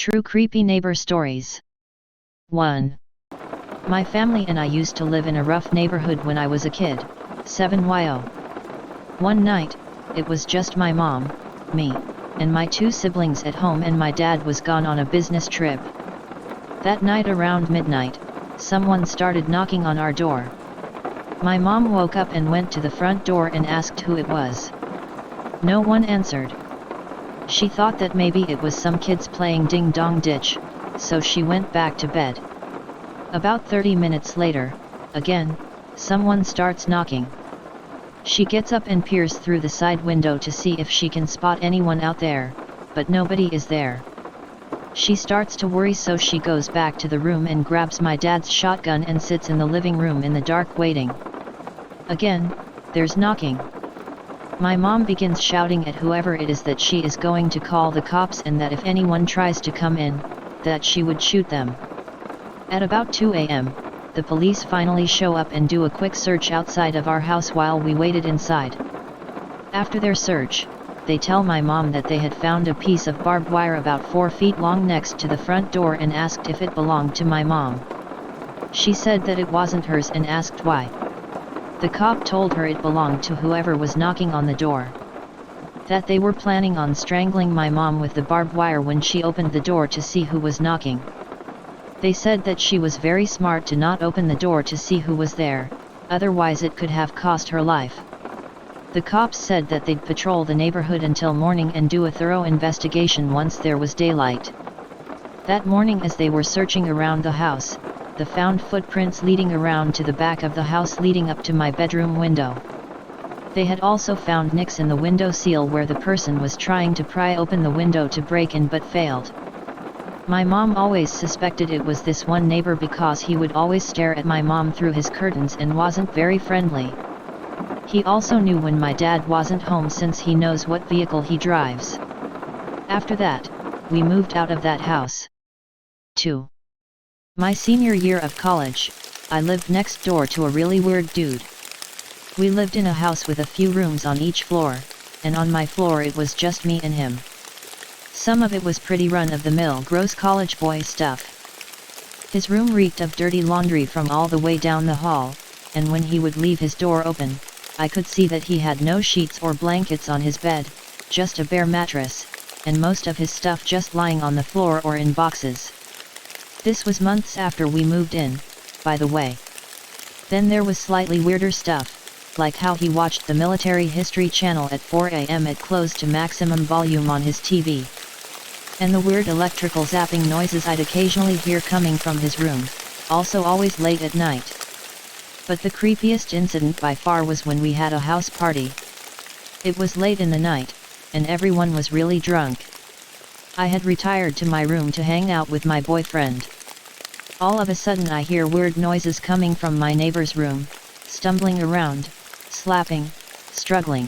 True creepy neighbor stories. 1. My family and I used to live in a rough neighborhood when I was a kid. 7yo. One night, it was just my mom, me, and my two siblings at home, and my dad was gone on a business trip. That night around midnight, someone started knocking on our door. My mom woke up and went to the front door and asked who it was. No one answered. She thought that maybe it was some kids playing ding dong ditch, so she went back to bed. About 30 minutes later, again, someone starts knocking. She gets up and peers through the side window to see if she can spot anyone out there, but nobody is there. She starts to worry, so she goes back to the room and grabs my dad's shotgun and sits in the living room in the dark waiting. Again, there's knocking. My mom begins shouting at whoever it is that she is going to call the cops, and that if anyone tries to come in, that she would shoot them. At about 2 a.m., the police finally show up and do a quick search outside of our house while we waited inside. After their search, they tell my mom that they had found a piece of barbed wire about 4 feet long next to the front door and asked if it belonged to my mom. She said that it wasn't hers and asked why. The cop told her it belonged to whoever was knocking on the door. That they were planning on strangling my mom with the barbed wire when she opened the door to see who was knocking. They said that she was very smart to not open the door to see who was there, otherwise it could have cost her life. The cops said that they'd patrol the neighborhood until morning and do a thorough investigation once there was daylight. That morning, as they were searching around the house, they found footprints leading around to the back of the house leading up to my bedroom window. They had also found nicks in the window sill where the person was trying to pry open the window to break in but failed. My mom always suspected it was this one neighbor because he would always stare at my mom through his curtains and wasn't very friendly. He also knew when my dad wasn't home, since he knows what vehicle he drives. After that, we moved out of that house. 2. My senior year of college, I lived next door to a really weird dude. We lived in a house with a few rooms on each floor, and on my floor it was just me and him. Some of it was pretty run-of-the-mill gross college boy stuff. His room reeked of dirty laundry from all the way down the hall, and when he would leave his door open, I could see that he had no sheets or blankets on his bed, just a bare mattress, and most of his stuff just lying on the floor or in boxes. This was months after we moved in, by the way. Then there was slightly weirder stuff, like how he watched the Military History Channel at 4 a.m. at close to maximum volume on his TV. And the weird electrical zapping noises I'd occasionally hear coming from his room, also always late at night. But the creepiest incident by far was when we had a house party. It was late in the night, and everyone was really drunk. I had retired to my room to hang out with my boyfriend. All of a sudden I hear weird noises coming from my neighbor's room, stumbling around, slapping, struggling.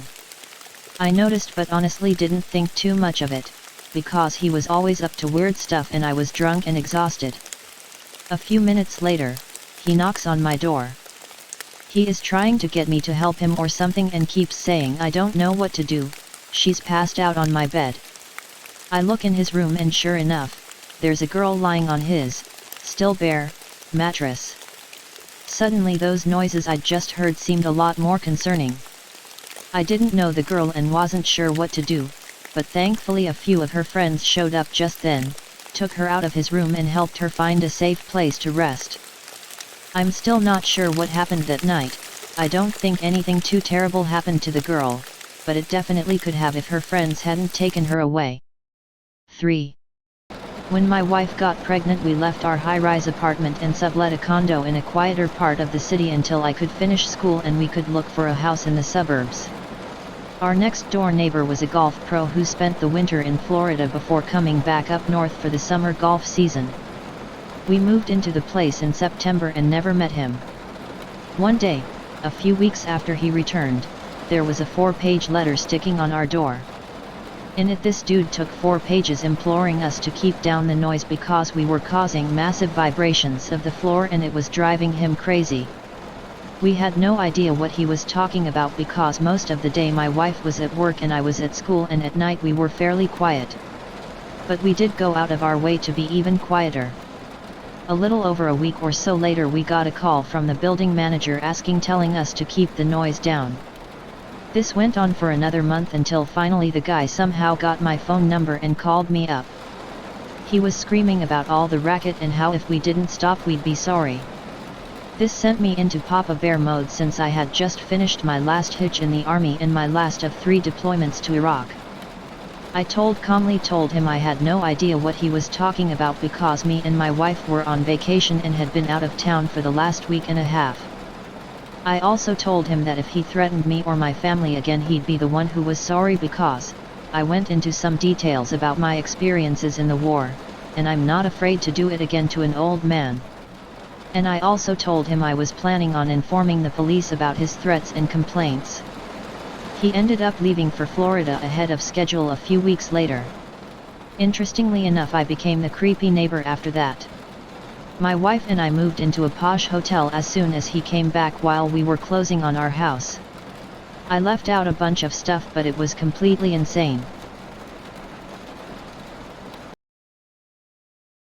I noticed but honestly didn't think too much of it, because he was always up to weird stuff and I was drunk and exhausted. A few minutes later, he knocks on my door. He is trying to get me to help him or something and keeps saying I don't know what to do, she's passed out on my bed. I look in his room and sure enough, there's a girl lying on his, still bare, mattress. Suddenly those noises I'd just heard seemed a lot more concerning. I didn't know the girl and wasn't sure what to do, but thankfully a few of her friends showed up just then, took her out of his room and helped her find a safe place to rest. I'm still not sure what happened that night. I don't think anything too terrible happened to the girl, but it definitely could have if her friends hadn't taken her away. 3. When my wife got pregnant, we left our high-rise apartment and sublet a condo in a quieter part of the city until I could finish school and we could look for a house in the suburbs. Our next-door neighbor was a golf pro who spent the winter in Florida before coming back up north for the summer golf season. We moved into the place in September and never met him. One day, a few weeks after he returned, there was a 4-page letter sticking on our door. In it, this dude took 4 pages imploring us to keep down the noise because we were causing massive vibrations of the floor and it was driving him crazy. We had no idea what he was talking about because most of the day my wife was at work and I was at school, and at night we were fairly quiet. but we did go out of our way to be even quieter. A little over a week or so later we got a call from the building manager telling us to keep the noise down. This went on for another month until finally the guy somehow got my phone number and called me up. He was screaming about all the racket and how if we didn't stop we'd be sorry. This sent me into Papa Bear mode since I had just finished my last hitch in the army and my last of 3 deployments to Iraq. I calmly told him I had no idea what he was talking about because me and my wife were on vacation and had been out of town for the last week and a half. I also told him that if he threatened me or my family again he'd be the one who was sorry because, I went into some details about my experiences in the war, and I'm not afraid to do it again to an old man. And I also told him I was planning on informing the police about his threats and complaints. He ended up leaving for Florida ahead of schedule a few weeks later. Interestingly enough, I became the creepy neighbor after that. My wife and I moved into a posh hotel as soon as he came back while we were closing on our house. I left out a bunch of stuff, but it was completely insane.